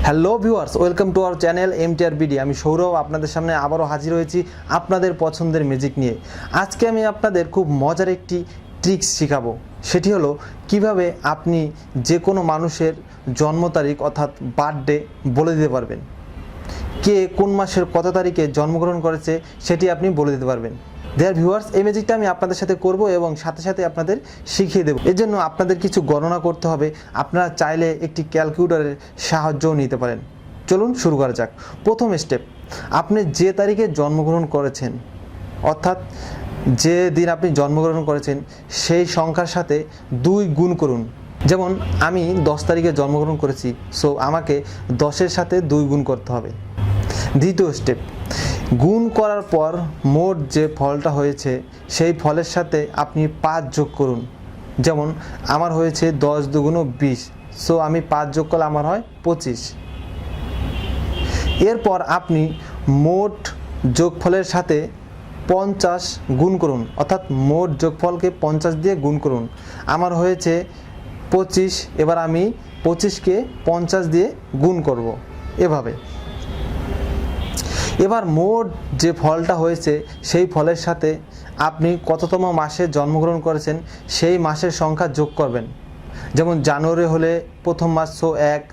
Hello viewers, welcome to our channel MTR BD। আমি সৌরভ আপনাদের সামনে আবারও হাজির হয়েছি আপনাদের পছন্দের ম্যাজিক নিয়ে। আজকে আমি আপনাদের খুব মজার একটি ট্রিক্স শেখাবো। সেটি হলো কিভাবে আপনি যে কোনো মানুষের জন্ম তারিখ অর্থাৎ বার্থডে বলে দিতে পারবেন। কে কোন মাসের কত তারিখে জন্মগ্রহণ করেছে সেটি আপনি বলে দিতে পারবেন। দেয়ার ভিউয়ার্স, এই ম্যাজিকটা আমি আপনাদের সাথে করব এবং সাথে সাথে আপনাদের শিখিয়ে দেবো। এর জন্য আপনাদের কিছু গণনা করতে হবে। আপনারা চাইলে একটি ক্যালকুলেটরের সাহায্যও নিতে পারেন। চলুন শুরু করা যাক। প্রথম স্টেপ, আপনি যে তারিখে জন্মগ্রহণ করেছেন অর্থাৎ যে দিন আপনি জন্মগ্রহণ করেছেন সেই সংখ্যার সাথে 2 গুণ করুন। যেমন আমি 10 তারিখে জন্মগ্রহণ করেছি, সো আমাকে 10-এর সাথে 2 গুণ করতে হবে। দ্বিতীয় স্টেপ, গুণ করার পর মোট যে ফলটা হয়েছে সেই ফলের সাথে আপনি 5 যোগ করুন। যেমন আমার হয়েছে 10 দুগুণ 20, সো আমি 5 যোগ করলে আমার হয় 25। এরপর আপনি মোট যোগফলের সাথে 50 গুণ করুন, অর্থাৎ মোট যোগফলকে 50 দিয়ে গুণ করুন। আমার হয়েছে 25, এবার আমি 25কে 50 দিয়ে গুণ করব এভাবে। এবার মোট যে ফলটা হয়েছে সেই ফলের সাথে আপনি কততম মাসে জন্মগ্রহণ করেছেন সেই মাসের সংখ্যা যোগ করবেন। যেমন জানুয়ারি হলে প্রথম মাস, সো 1,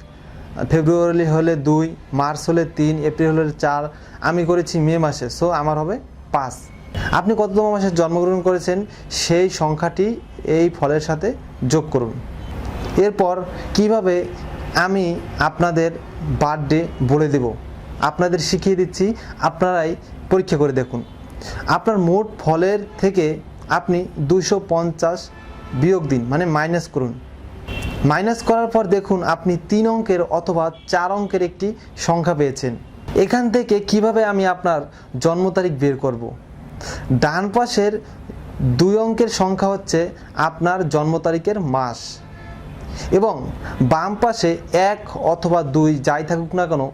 ফেব্রুয়ারি হলে 2, মার্চ হলে 3, এপ্রিল হলে 4, আমি করেছি মে মাসে, সো আমার হবে 5। আপনি কততম মাসে জন্মগ্রহণ করেছেন সেই সংখ্যাটি এই ফলের সাথে যোগ করুন। এরপর কিভাবে আমি আপনাদের বার্থডে বলে দেব আপনাদের শিখিয়ে দিচ্ছি, আপনারাই পরীক্ষা করে দেখুন। আপনার মোট ফলের থেকে আপনি 250 বিয়োগ দিন, মানে মাইনাস করুন। মাইনাস করার পর দেখুন আপনি 3 অঙ্কের অথবা 4 অঙ্কের একটি সংখ্যা পেয়েছেন। এখান থেকে কিভাবে আমি আপনার জন্ম তারিখ বের করব। ডান পাশের 2 অঙ্কের সংখ্যা হচ্ছে আপনার জন্ম তারিখের মাস এবং বাম পাশে 1 অথবা 2 যাই থাকুক না কেন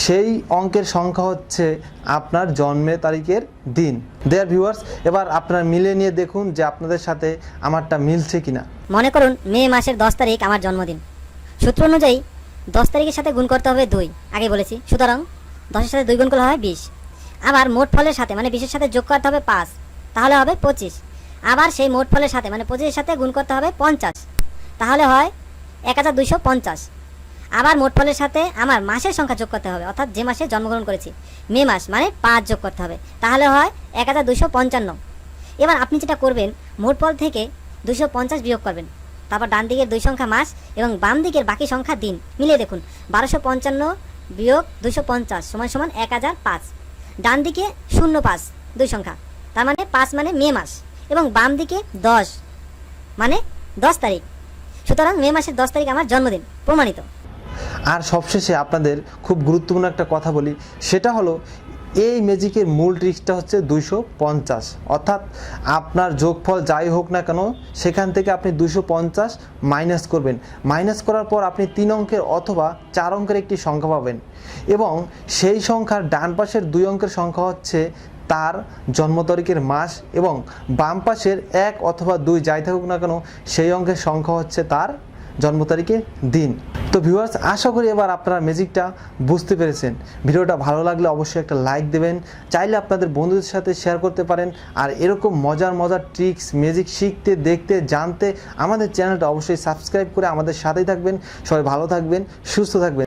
সেই অঙ্কের সংখ্যা হচ্ছে আপনার জন্মের তারিখের দিন। দেয়ার ভিউয়ার্স, এবার আপনারা মিলিয়ে নিয়ে দেখুন যে আপনাদের সাথে আমারটা মিলছে কিনা। মনে করুন মে মাসের 10 তারিখ আমার জন্মদিন। সূত্র অনুযায়ী 10 তারিখের সাথে গুণ করতে হবে 2, আগে বলেছি। সুতরাং 10-এর সাথে 2 গুণ করলে হয় 20। আবার মোট ফলের সাথে মানে 20-এর সাথে যোগ করতে হবে 5, তাহলে হবে 25। আবার সেই মোট ফলের সাথে মানে 25-এর সাথে গুণ করতে হবে 50, তাহলে হয় 1250। আবার মোট ফলের সাথে আমার মাসের সংখ্যা যোগ করতে হবে, অর্থাৎ যে মাসে জন্মগ্রহণ করেছি মে মাস, মানে 5 যোগ করতে হবে, তাহলে হয় 1255। এবার আপনি যেটা করবেন, মোট ফল থেকে 250 বিয়োগ করবেন। তারপর ডান দিকের 2 সংখ্যা মাস এবং বাম দিকের বাকি সংখ্যা দিন মিলিয়ে দেখুন। 1255 বিয়োগ 250 সমান সমান 1005। ডান দিকে 05 2 সংখ্যা, তার মানে 5 মানে মে মাস, এবং বাম দিকে 10 মানে 10 তারিখ। সুতরাং মে মাসের 10 তারিখ আমার জন্মদিন, প্রমাণিত। আর সবশেষে আপনাদের খুব গুরুত্বপূর্ণ একটা কথা বলি, সেটা হলো এই ম্যাজিকের মূল ট্রিক্সটা হচ্ছে 250, অর্থাৎ আপনার যোগফল যাই হোক না কেন সেখান থেকে আপনি 250 মাইনাস করবেন। মাইনাস করার পর আপনি 3 অঙ্কের অথবা 4 অঙ্কের একটি সংখ্যা পাবেন এবং সেই সংখ্যার ডান পাশের 2 অঙ্কের সংখ্যা হচ্ছে তার জন্ম তারিখের মাস এবং বাম পাশের 1 অথবা 2 যাই থাকুক না কেন সেই অঙ্কের সংখ্যা হচ্ছে তার জন্ম তারিখের দিন। তো ভিউয়ার্স, আশা করি এবার আপনারা ম্যাজিকটা বুঝতে পেরেছেন। ভিডিওটা ভালো লাগলে অবশ্যই একটা লাইক দেবেন, চাইলে আপনাদের বন্ধুদের সাথে শেয়ার করতে পারেন। আর এরকম মজার মজার ট্রিক্স ম্যাজিক শিখতে, দেখতে, জানতে আমাদের চ্যানেলটা অবশ্যই সাবস্ক্রাইব করে আমাদের সাথেই থাকবেন। সবাই ভালো থাকবেন, সুস্থ থাকবেন।